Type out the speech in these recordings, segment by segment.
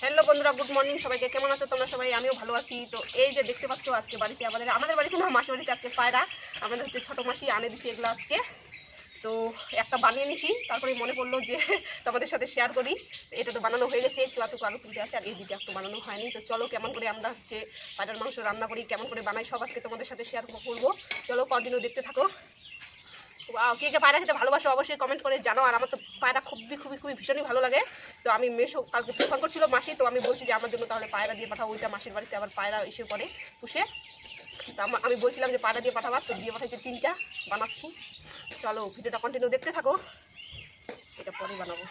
Hello বন্ধুরা, good morning সবাইকে। কেমন আছো তোমরা সবাই? আমিও ভালো আছি। তো এই যে দেখতে পাচ্ছ, আজকে বাড়িতে আমাদের বাড়িতে না, মাসির বাড়িতে আজকে পায়রা আমাদের হচ্ছে ছোটো মাসি আনে দিচ্ছে এগুলো আজকে। তো একটা বানিয়ে নিছি, তারপরে মনে পড়লো যে তোমাদের সাথে শেয়ার করি। এটা তো বানানো হয়ে গেছে, চুয়াটুকু আলু তুলতে আছে, আর এই দিকে একটু বানানো হয়নি। তো চলো কেমন করে আমরা হচ্ছে পায়রার মাংস রান্না করি, কেমন করে বানাই, সব আজকে তোমাদের সাথে শেয়ার করবো। চলো কন্টিনিউ দেখতে থাকো। কে কে পায়রা খেতে ভালোবাসো অবশ্যই কমেন্ট করে জানো। আর আমার তো পায়রা খুবই ভীষণই ভালো লাগে। তো আমি মেশো কালকে ফোন করছিল মাসি, তো আমি বলছি যে আমার জন্য তাহলে পায়রা দিয়ে পাঠাবো। ওইটা মাসির বাড়িতে আবার পায়রা এসে পড়ে পুষে। তো আমি বলছিলাম যে পায়রা দিয়ে পাঠাবার, তো দিয়ে পাঠাইছে 3টা, বানাচ্ছি। চলো ভিডিওটা কন্টিনিউ দেখতে থাকো, এটা পরে বানাবো।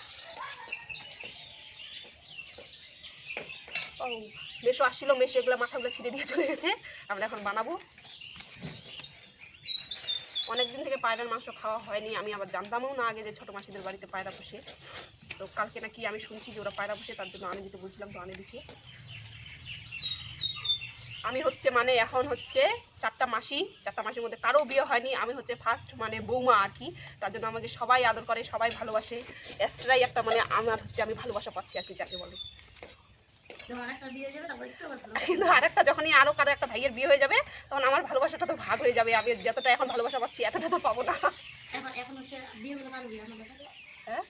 ও মেশো আসছিল, মেশো এগুলো মাথাগুলো ছিঁড়ে দিয়ে চলে গেছে। আমরা এখন বানাবো। অনেকদিন থেকে পায়রার মাংস খাওয়া হয়নি, আমি আবার জানতামও না আগে যে ছোটো মাসিদের বাড়িতে পায়রা পুষে। তো কালকে নাকি আমি শুনছি যে ওরা পায়রা পুষে, তার জন্য আনে দিতে বলছিলাম, তো আনে দিচ্ছে। আমি হচ্ছে মানে এখন হচ্ছে 4টা মাসির মধ্যে কারো বিয়ে হয়নি, আমি হচ্ছে ফার্স্ট মানে বৌমা আর কি। তার জন্য আমাকে সবাই আদর করে, সবাই ভালোবাসে। এক্সট্রাই একটা মানে আমার হচ্ছে আমি ভালোবাসা পাচ্ছি আর কি, যাকে বলে। কিন্তু আরেকটা যখনই আরো কারো একটা ভাইয়ের বিয়ে হয়ে যাবে, তখন আমার ভালোবাসাটা তো ভাগ হয়ে যাবে। আমি যতটা এখন ভালোবাসা পাচ্ছি এতটা তো পাবো না। হ্যাঁ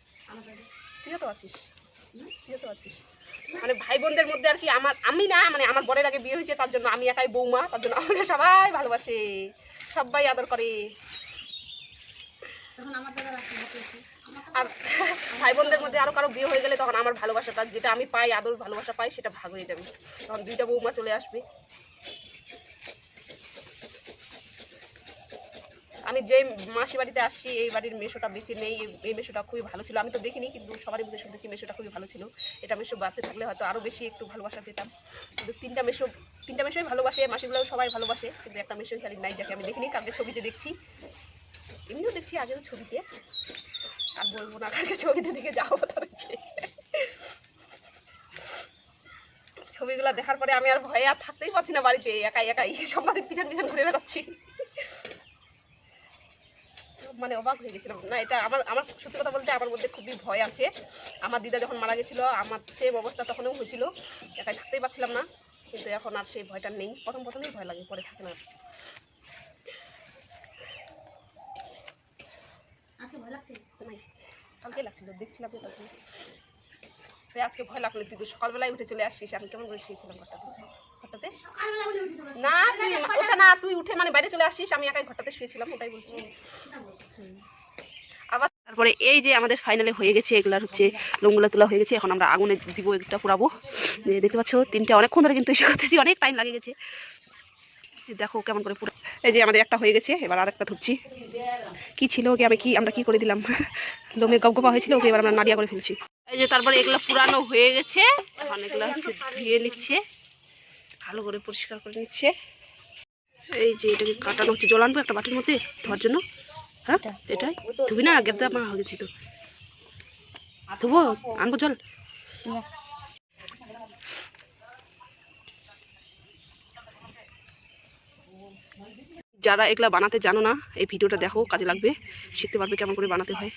তুইও তো আছিস, মানে ভাই বোনদের মধ্যে আর কি। আমি না মানে আমার বরের আগে বিয়ে হয়েছে, তার জন্য আমি একাই বৌমা, তার জন্য আমাকে সবাই ভালোবাসে, সবাই আদর করে। আর ভাই বোনদের মধ্যে আরো কারো বিয়ে হয়ে গেলে তখন আমার ভালোবাসাটা যেটা আমি পাই, আদর ভালোবাসা পাই, সেটা ভাগ হয়ে যাবে। তখন 2টা বৌমা চলে আসবে। আমি যে মাসি বাড়িতে আসছি, এই বাড়ির মেশোটা বেঁচে নেই। এই মেশোটা খুবই ভালো ছিল, আমি তো দেখিনি, কিন্তু সবারই মধ্যে শুনতেছি মেশোটা খুবই ভালো ছিল। এটা মেশো বাচ্চা থাকলে হয়তো আরও বেশি একটু ভালোবাসা পেতাম। কিন্তু 3টা মেশোই ভালোবাসে, মাসিগুলোও সবাই ভালোবাসে, কিন্তু একটা মেশোই খালি নাই, যাকে আমি দেখিনি। কালকে ছবিতে দেখছি, এমনিও দেখছি আগেও ছবিতে, আর বলবো না কালকে ছবিতে দিকে যাবো। তাদেরকে ছবিগুলো দেখার পরে আমি আর ভয়ে আর থাকতেই পারছি না বাড়িতে, একাই সবাই পিছন ঘুরে বেড়াচ্ছি। মানে অবাক হয়ে গেছিলাম না, এটা আমার সত্যি কথা বলতে আমার মধ্যে খুবই ভয় আছে। আমার দিদা যখন মারা গেছিলো, আমার সেম অবস্থা তখনও হয়েছিল, একাই থাকতেই পারছিলাম না। কিন্তু এখন আর সেই ভয়টা নেই। প্রথমেই ভয় লাগে, পরে থাকে না। কালকে লাগছিল, দেখছিলাম আজকে ভয় লাগলো। তুই তো সকালবেলায় উঠে চলে আসছিস, আমি কেমন করে শুয়েছিলাম ঘরটাতে। না ওটা না, তুই উঠে মানে বাইরে চলে আসছিস, আমি একাই ঘরটাতে শুয়েছিলাম, ওটাই বলছি। আবার তারপরে এই যে আমাদের ফাইনালে হয়ে গেছে, এগুলার হচ্ছে লোমগুলা তোলা হয়ে গেছে। এখন আমরা আগুনে দিব, একটা পোড়াবো। দেখতে পাচ্ছ 3টা, অনেকক্ষণ ধরে কিন্তু এসে করতেছি, অনেক টাইম লাগে গেছে। দেখো কেমন করে পুরো। এই যে আমাদের একটা হয়ে গেছে, এবার আরেকটা ধরছি। কি ছিল ওকে আমরা কি করে দিলাম, লোমে গপগপা হয়েছিল, ওকে এবার আমরা নাড়িয়া করে ফেলছি। এই যে তারপরে এগুলা পুরানো হয়ে গেছে, এখন এগুলা হচ্ছে ধুয়ে নিচ্ছে, ভালো করে পরিষ্কার করে নিচ্ছে। এই যে এটাকে কাটানো হচ্ছে, জল আনবো একটা বাটির মধ্যে ধোয়ার জন্য। হ্যাঁ এটাই ধুবি না, গেদা মা হয়ে গেছি তো, ধুবো, আনবো জল। যারা এগুলা বানাতে জানো না, এই ভিডিওটা দেখো, কাজে লাগবে, শিখতে পারবে কেমন করে বানাতে হয়।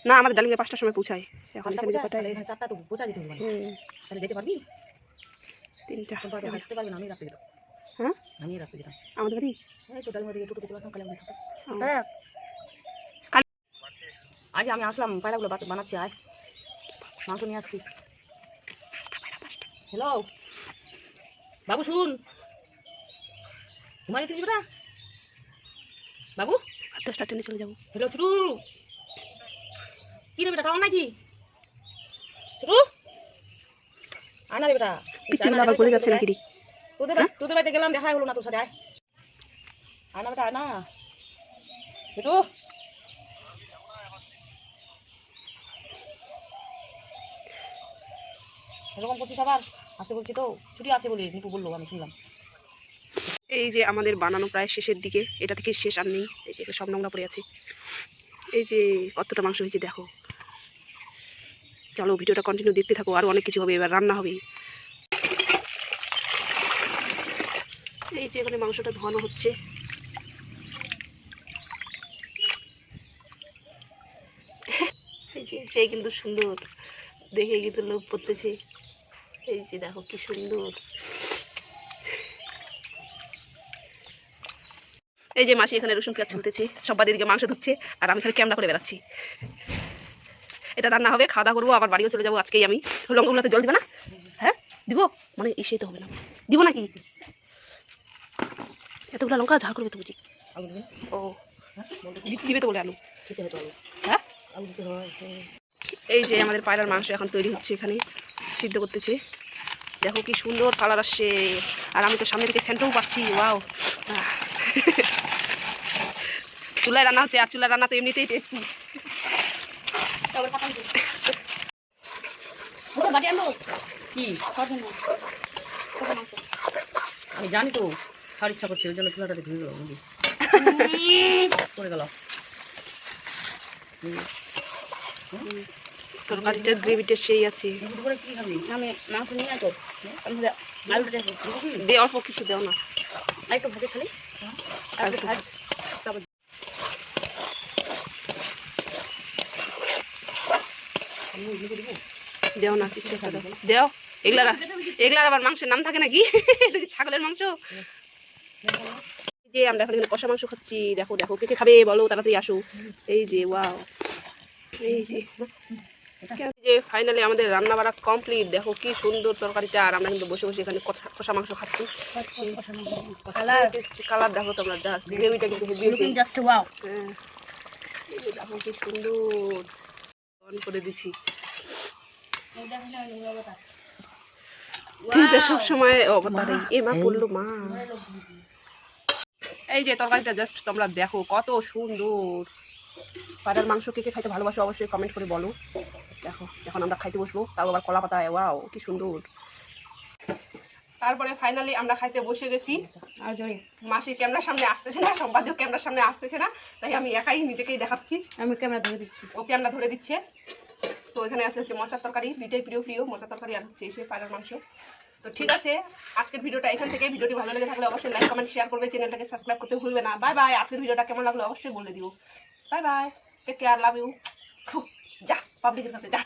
না আমাদের ডালিমে 5টার সময় পৌঁছায়, এখন এখানে যে কটায়, 4টা তো পৌঁছা দিতে হবে, তাহলে যেতে পারবি? 3টা আসতে পারবি না, আমি রাখতে দিতাম। হ্যাঁ আমি রাখতে দিতাম আমাদের বাড়ি, এই তো ডালিমে দিকে টোটোতে চলে আসলাম, কালে থাকতো। আজ আমি আসলাম, পায়রাগুলো বানাচ্ছি, আয় মাংস নিয়ে আসছি। হ্যালো বাবু, শুন, ঘুমাই গেছিস বেটা বাবু? 10টা ট্রেনে চলে যাবো। হ্যালো ছোটু, কি রে বেটা, খাওয়া নাকি ছোটু? আনা রে বেটা, আবার করে যাচ্ছে নাকি? তোদের বাড়িতে গেলাম, দেখা হলো না তোর সাথে, আয় আনা বেটা, আনা ছোটু। এরকম করছিস আবার? আসতে বলছি তো, ছুটি আছে বলে নিপু বললো, আমি শুনলাম। এই যে আমাদের বানানো প্রায় শেষের দিকে, এটা থেকে শেষ আর নেই। এই যে সব নোংরা পড়ে আছে। এই যে কতটা মাংস হয়েছে দেখো। চলো ভিডিওটা কন্টিনিউ দেখতে থাকো, আরও অনেক কিছু হবে, এবার রান্না হবে। এই যে এখানে মাংসটা ধোয়ানো হচ্ছে। এই যে সেই কিন্তু সুন্দর, দেখে কিন্তু লোভ পড়তেছে। এই যে দেখো কি সুন্দর। এই যে মাসি এখানে রসুন পেঁয়াজ ছুলতেছে, সব বাদ দিকে মাংস ধুচ্ছে, আর আমি এখানে ক্যামেরা করে বেড়াচ্ছি। এটা রান্না হবে, খাওয়া দাওয়া করবো, আবার বাড়িও চলে যাবো আজকেই আমি। লঙ্কাগুলোতে জল দিবে না? হ্যাঁ দিব, মানে ইসেই তো হবে না, দিব নাকি? এতগুলো লঙ্কা ঝাল করবে তো বুঝি। ও দিবে তো বলে আলু খেতে হতো আলু, হ্যাঁ আলু দিতে হয়। এই যে আমাদের পায়রার মাংস এখন তৈরি হচ্ছে, এখানে সিদ্ধ করতেছে। দেখো কি সুন্দর কালার আসছে, আর আমি তো সামনে থেকে সেন্টও পাচ্ছি। ওয়াও, চুলায় রান্না হচ্ছে, আর চুলায় রান্না তো এমনিতেই টেস্টি। কি আমি জানি তো, খাওয়ার ইচ্ছা করছে, ওই জন্য চুলাটাতে ধুয়ে গেল করে গেল। তরকারিটার গ্রেভিটা সেই আছে। কি খাবি? আমি মাংস নিয়ে আসো, আলুটা দিয়ে অল্প কিছু দেও না, একটু ভাজে খালি, আর একটু ভাজ। দেও না কিছু দেও। এগুলার আবার মাংসের নাম থাকে নাকি? এটা কি ছাগলের মাংস? যে আমরা এখন এখানে কষা মাংস খাচ্ছি। দেখো দেখো কে কে খাবে বলো, তাড়াতাড়ি আসো। এই যে ওয়াও, এই যে ফাইনালি আমাদের রান্না বাড়া কমপ্লিট। দেখো কি সুন্দর তরকারিটা, আর আমরা কিন্তু বসে বসে এখানে কষা মাংস খাচ্ছি। কালার দেখো তোমরা, গ্রেভিটা কিন্তু হেভি হয়েছে। Just wow. হ্যাঁ, এই যে দেখো কি সুন্দর। অন করে দিছি। সব সময় অবতারে এ মা পড়লো মা। এই যে তরকারিটা জাস্ট তোমরা দেখো কত সুন্দর। পায়রার মাংস কে কে খাইতে ভালোবাসো অবশ্যই কমেন্ট করে বলো। দেখো এখন আমরা খাইতে বসবো, তাও আবার কলা পাতায়। ওয়াও কি সুন্দর। তারপরে ফাইনালি আমরা খাইতে বসে গেছি। আর জোরে মাসি ক্যামেরার সামনে আসতেছে না, সম্পাদক ক্যামেরার সামনে আসতেছে না, তাই আমি একাই নিজেকেই দেখাচ্ছি। আমি ক্যামেরা ধরে দিচ্ছি, ও ক্যামেরা ধরে দিচ্ছে। তো এখানে আছে হচ্ছে মোচার তরকারি, দুইটাই প্রিয় প্রিয়, মোচার তরকারি আর হচ্ছে এসে পায়রার মাংস। তো ঠিক আছে, আজকের ভিডিওটা এখান থেকে। ভিডিওটি ভালো লেগে থাকলে অবশ্যই লাইক কমেন্ট শেয়ার করবে, চ্যানেলটাকে সাবস্ক্রাইব করতে ভুলবে না। Bye bye. আজকের ভিডিওটা কেমন লাগলো অবশ্যই বলে দিও। Bye bye, take care, love you. যা পাবলিকের কাছে যা।